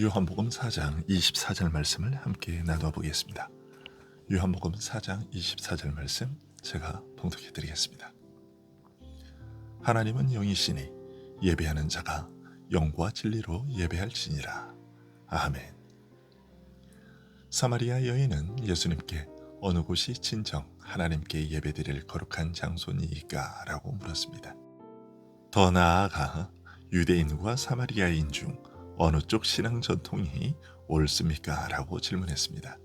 요한복음 4장 24절 말씀을 함께 나누어 보겠습니다. 요한복음 4장 24절 말씀 제가 봉독해 드리겠습니다. 하나님은 영이시니 예배하는 자가 영과 진리로 예배할지니라. 아멘. 사마리아 여인은 예수님께 어느 곳이 진정 하나님께 예배드릴 거룩한 장소니까? 라고 물었습니다. 더 나아가 유대인과 사마리아인 중 어느 쪽 신앙 전통이 옳습니까? 라고 질문했습니다.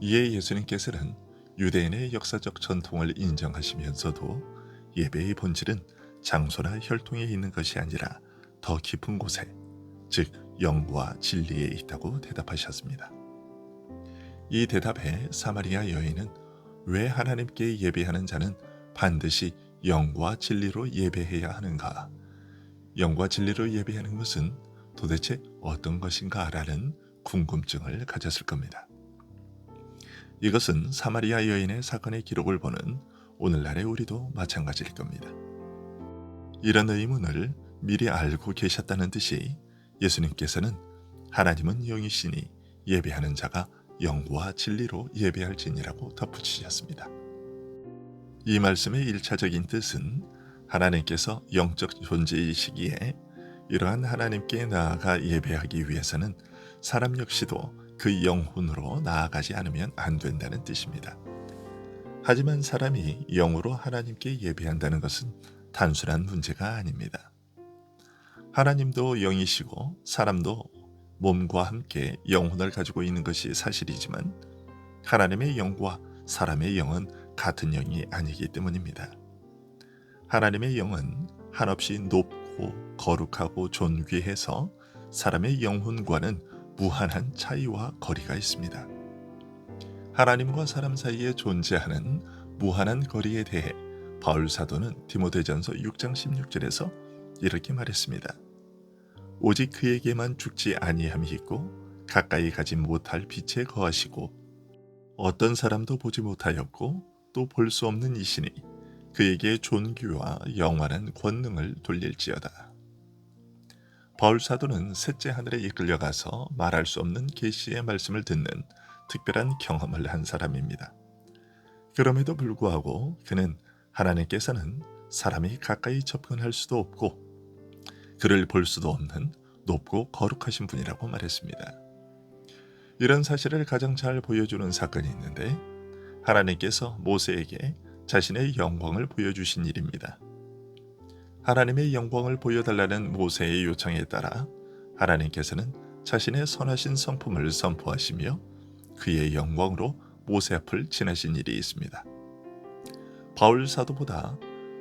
이에 예수님께서는 유대인의 역사적 전통을 인정하시면서도 예배의 본질은 장소나 혈통에 있는 것이 아니라 더 깊은 곳에, 즉 영과 진리에 있다고 대답하셨습니다. 이 대답에 사마리아 여인은 왜 하나님께 예배하는 자는 반드시 영과 진리로 예배해야 하는가? 영과 진리로 예배하는 것은 도대체 어떤 것인가? 라는 궁금증을 가졌을 겁니다. 이것은 사마리아 여인의 사건의 기록을 보는 오늘날의 우리도 마찬가지일 겁니다. 이런 의문을 미리 알고 계셨다는 듯이 예수님께서는 하나님은 영이시니 예배하는 자가 영과 진리로 예배할지니라고 덧붙이셨습니다. 이 말씀의 1차적인 뜻은 하나님께서 영적 존재이시기에 이러한 하나님께 나아가 예배하기 위해서는 사람 역시도 그 영혼으로 나아가지 않으면 안 된다는 뜻입니다. 하지만 사람이 영으로 하나님께 예배한다는 것은 단순한 문제가 아닙니다. 하나님도 영이시고 사람도 몸과 함께 영혼을 가지고 있는 것이 사실이지만 하나님의 영과 사람의 영은 같은 영이 아니기 때문입니다. 하나님의 영은 한없이 높고 거룩하고 존귀해서 사람의 영혼과는 무한한 차이와 거리가 있습니다. 하나님과 사람 사이에 존재하는 무한한 거리에 대해 바울 사도는 디모데전서 6장 16절에서 이렇게 말했습니다. 오직 그에게만 죽지 아니함이 있고 가까이 가지 못할 빛에 거하시고 어떤 사람도 보지 못하였고 또 볼 수 없는 이시니 그에게 존귀와 영원한 권능을 돌릴지어다. 바울 사도는 셋째 하늘에 이끌려가서 말할 수 없는 계시의 말씀을 듣는 특별한 경험을 한 사람입니다. 그럼에도 불구하고 그는 하나님께서는 사람이 가까이 접근할 수도 없고 그를 볼 수도 없는 높고 거룩하신 분이라고 말했습니다. 이런 사실을 가장 잘 보여주는 사건이 있는데 하나님께서 모세에게 자신의 영광을 보여주신 일입니다. 하나님의 영광을 보여달라는 모세의 요청에 따라 하나님께서는 자신의 선하신 성품을 선포하시며 그의 영광으로 모세 앞을 지나신 일이 있습니다. 바울 사도보다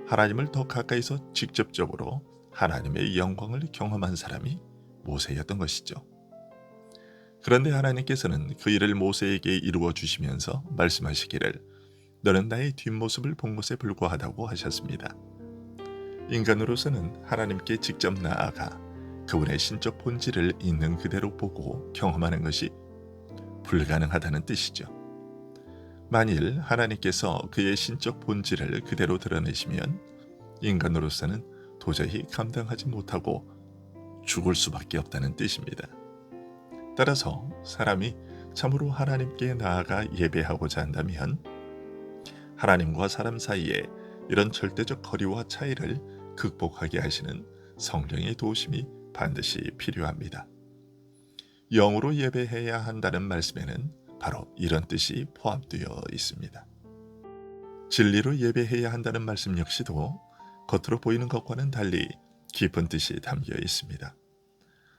하나님을 더 가까이서 직접적으로 하나님의 영광을 경험한 사람이 모세였던 것이죠. 그런데 하나님께서는 그 일을 모세에게 이루어 주시면서 말씀하시기를 너는 나의 뒷모습을 본 것에 불과하다고 하셨습니다. 인간으로서는 하나님께 직접 나아가 그분의 신적 본질을 있는 그대로 보고 경험하는 것이 불가능하다는 뜻이죠. 만일 하나님께서 그의 신적 본질을 그대로 드러내시면 인간으로서는 도저히 감당하지 못하고 죽을 수밖에 없다는 뜻입니다. 따라서 사람이 참으로 하나님께 나아가 예배하고자 한다면 하나님과 사람 사이에 이런 절대적 거리와 차이를 극복하게 하시는 성령의 도우심이 반드시 필요합니다. 영으로 예배해야 한다는 말씀에는 바로 이런 뜻이 포함되어 있습니다. 진리로 예배해야 한다는 말씀 역시도 겉으로 보이는 것과는 달리 깊은 뜻이 담겨 있습니다.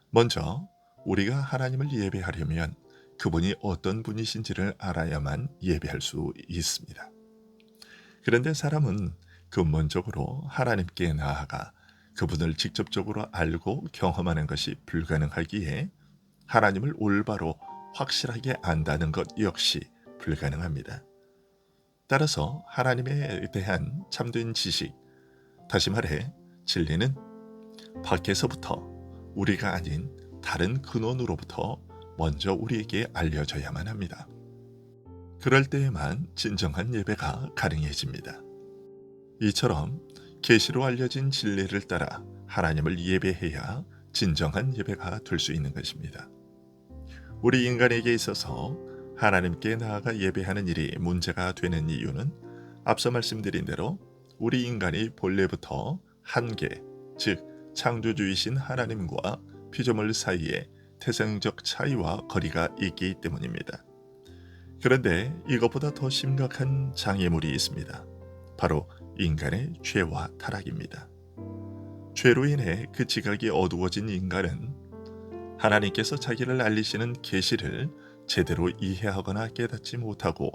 먼저 우리가 하나님을 예배하려면 그분이 어떤 분이신지를 알아야만 예배할 수 있습니다. 그런데 사람은 근본적으로 하나님께 나아가 그분을 직접적으로 알고 경험하는 것이 불가능하기에 하나님을 올바로 확실하게 안다는 것 역시 불가능합니다. 따라서 하나님에 대한 참된 지식, 다시 말해 진리는 밖에서부터 우리가 아닌 다른 근원으로부터 먼저 우리에게 알려져야만 합니다. 그럴 때에만 진정한 예배가 가능해집니다. 이처럼 계시로 알려진 진리를 따라 하나님을 예배해야 진정한 예배가 될 수 있는 것입니다. 우리 인간에게 있어서 하나님께 나아가 예배하는 일이 문제가 되는 이유는 앞서 말씀드린 대로 우리 인간이 본래부터 한계, 즉 창조주이신 하나님과 피조물 사이에 태생적 차이와 거리가 있기 때문입니다. 그런데 이것보다 더 심각한 장애물이 있습니다. 바로 인간의 죄와 타락입니다. 죄로 인해 그 지각이 어두워진 인간은 하나님께서 자기를 알리시는 계시를 제대로 이해하거나 깨닫지 못하고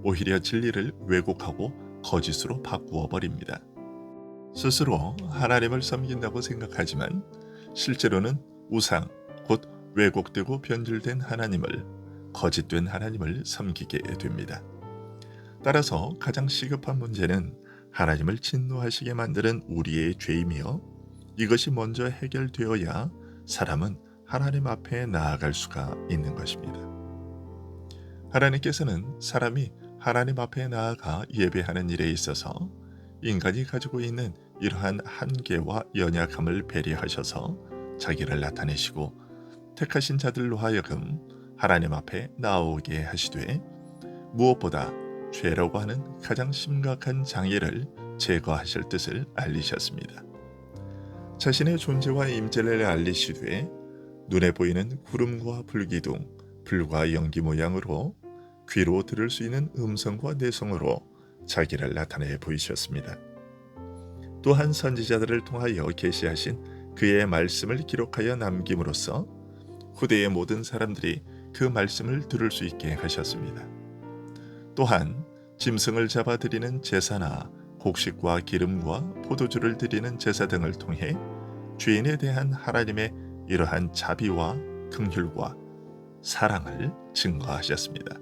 오히려 진리를 왜곡하고 거짓으로 바꾸어 버립니다. 스스로 하나님을 섬긴다고 생각하지만 실제로는 우상, 곧 왜곡되고 변질된 하나님을, 거짓된 하나님을 섬기게 됩니다. 따라서 가장 시급한 문제는 하나님을 진노하시게 만드는 우리의 죄이며, 이것이 먼저 해결되어야 사람은 하나님 앞에 나아갈 수가 있는 것입니다. 하나님께서는 사람이 하나님 앞에 나아가 예배하는 일에 있어서 인간이 가지고 있는 이러한 한계와 연약함을 배려하셔서 자기를 나타내시고 택하신 자들로 하여금 하나님 앞에 나오게 하시되, 무엇보다 죄라고 하는 가장 심각한 장애를 제거하실 뜻을 알리셨습니다. 자신의 존재와 임재를 알리시되 눈에 보이는 구름과 불기둥, 불과 연기 모양으로 귀로 들을 수 있는 음성과 내성으로 자기를 나타내 보이셨습니다. 또한 선지자들을 통하여 계시하신 그의 말씀을 기록하여 남김으로써 후대의 모든 사람들이 그 말씀을 들을 수 있게 하셨습니다. 또한 짐승을 잡아 드리는 제사나 곡식과 기름과 포도주를 드리는 제사 등을 통해 죄인에 대한 하나님의 이러한 자비와 긍휼과 사랑을 증거하셨습니다.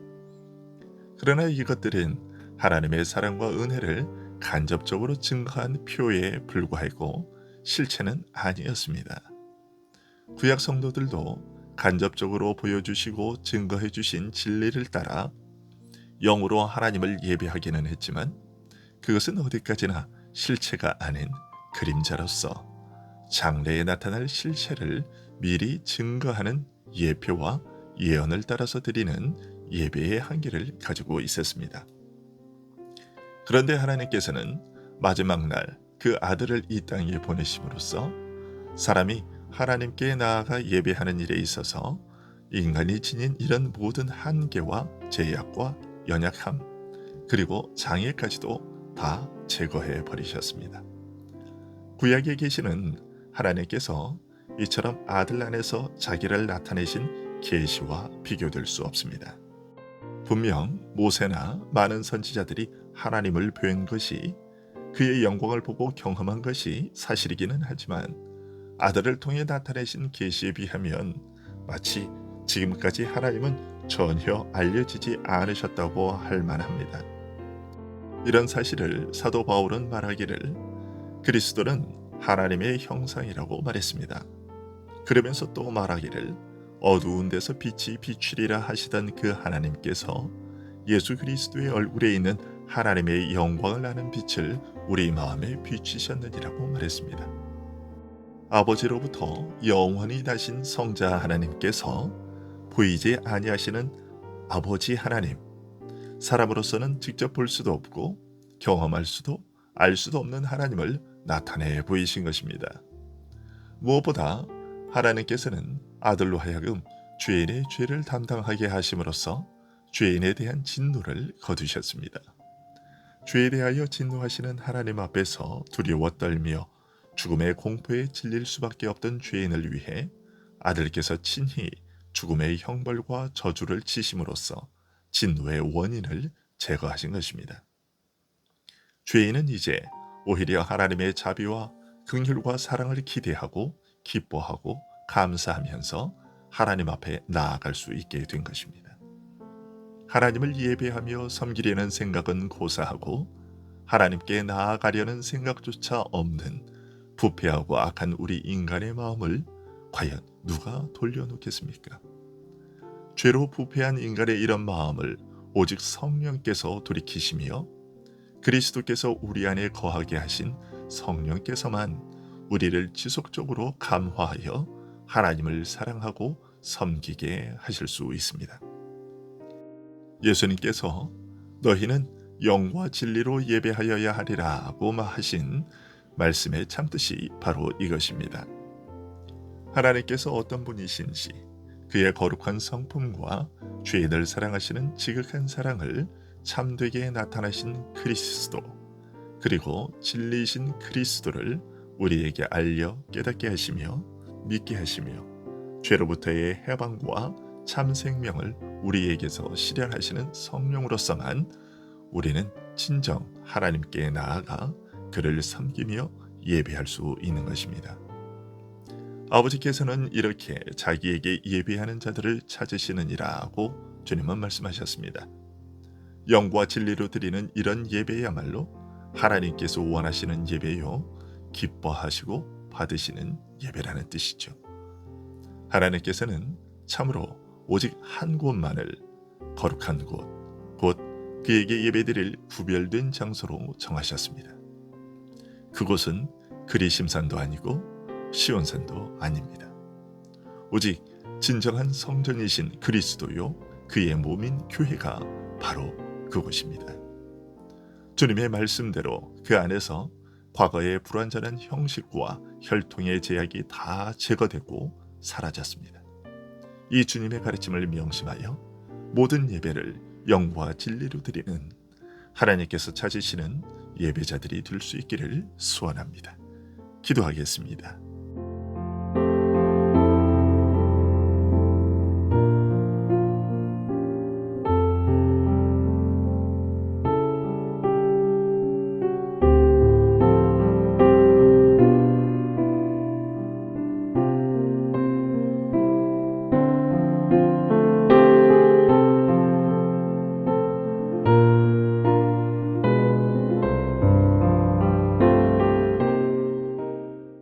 그러나 이것들은 하나님의 사랑과 은혜를 간접적으로 증거한 표에 불과하고 실체는 아니었습니다. 구약 성도들도 간접적으로 보여주시고 증거해 주신 진리를 따라 영으로 하나님을 예배하기는 했지만 그것은 어디까지나 실체가 아닌 그림자로서 장래에 나타날 실체를 미리 증거하는 예표와 예언을 따라서 드리는 예배의 한계를 가지고 있었습니다. 그런데 하나님께서는 마지막 날 그 아들을 이 땅에 보내심으로써 사람이 하나님께 나아가 예배하는 일에 있어서 인간이 지닌 이런 모든 한계와 제약과 연약함, 그리고 장애까지도 다 제거해 버리셨습니다. 구약에 계시는 하나님께서 이처럼 아들 안에서 자기를 나타내신 계시와 비교될 수 없습니다. 분명 모세나 많은 선지자들이 하나님을 뵌 것이, 그의 영광을 보고 경험한 것이 사실이기는 하지만 아들을 통해 나타내신 계시에 비하면 마치 지금까지 하나님은 전혀 알려지지 않으셨다고 할 만합니다. 이런 사실을 사도 바울은 말하기를 그리스도는 하나님의 형상이라고 말했습니다. 그러면서 또 말하기를 어두운 데서 빛이 비추리라 하시던 그 하나님께서 예수 그리스도의 얼굴에 있는 하나님의 영광을 아는 빛을 우리 마음에 비추셨느니라고 말했습니다. 아버지로부터 영원히 나신 성자 하나님께서 보이지 아니하시는 아버지 하나님, 사람으로서는 직접 볼 수도 없고 경험할 수도 알 수도 없는 하나님을 나타내 보이신 것입니다. 무엇보다 하나님께서는 아들로 하여금 죄인의 죄를 담당하게 하심으로써 죄인에 대한 진노를 거두셨습니다. 죄에 대하여 진노하시는 하나님 앞에서 두려워 떨며 죽음의 공포에 질릴 수밖에 없던 죄인을 위해 아들께서 친히 죽음의 형벌과 저주를 치심으로써 진노의 원인을 제거하신 것입니다. 죄인은 이제 오히려 하나님의 자비와 긍휼과 사랑을 기대하고 기뻐하고 감사하면서 하나님 앞에 나아갈 수 있게 된 것입니다. 하나님을 예배하며 섬기려는 생각은 고사하고 하나님께 나아가려는 생각조차 없는 부패하고 악한 우리 인간의 마음을 과연 누가 돌려놓겠습니까? 죄로 부패한 인간의 이런 마음을 오직 성령께서 돌이키시며 그리스도께서 우리 안에 거하게 하신 성령께서만 우리를 지속적으로 감화하여 하나님을 사랑하고 섬기게 하실 수 있습니다. 예수님께서 너희는 영과 진리로 예배하여야 하리라고 하신 말씀의 참뜻이 바로 이것입니다. 하나님께서 어떤 분이신지 그의 거룩한 성품과 죄인을 사랑하시는 지극한 사랑을 참되게 나타나신 그리스도, 그리고 진리이신 그리스도를 우리에게 알려 깨닫게 하시며 믿게 하시며 죄로부터의 해방과 참 생명을 우리에게서 실현하시는 성령으로서만 우리는 진정 하나님께 나아가 그를 섬기며 예배할 수 있는 것입니다. 아버지께서는 이렇게 자기에게 예배하는 자들을 찾으시느니라고 주님은 말씀하셨습니다. 영과 진리로 드리는 이런 예배야말로 하나님께서 원하시는 예배요, 기뻐하시고 받으시는 예배라는 뜻이죠. 하나님께서는 참으로 오직 한 곳만을 거룩한 곳, 곧 그에게 예배드릴 구별된 장소로 정하셨습니다. 그곳은 그리심산도 아니고 시온산도 아닙니다. 오직 진정한 성전이신 그리스도요, 그의 몸인 교회가 바로 그곳입니다. 주님의 말씀대로 그 안에서 과거의 불완전한 형식과 혈통의 제약이 다 제거되고 사라졌습니다. 이 주님의 가르침을 명심하여 모든 예배를 영과 진리로 드리는 하나님께서 찾으시는 예배자들이 될 수 있기를 소원합니다. 기도하겠습니다.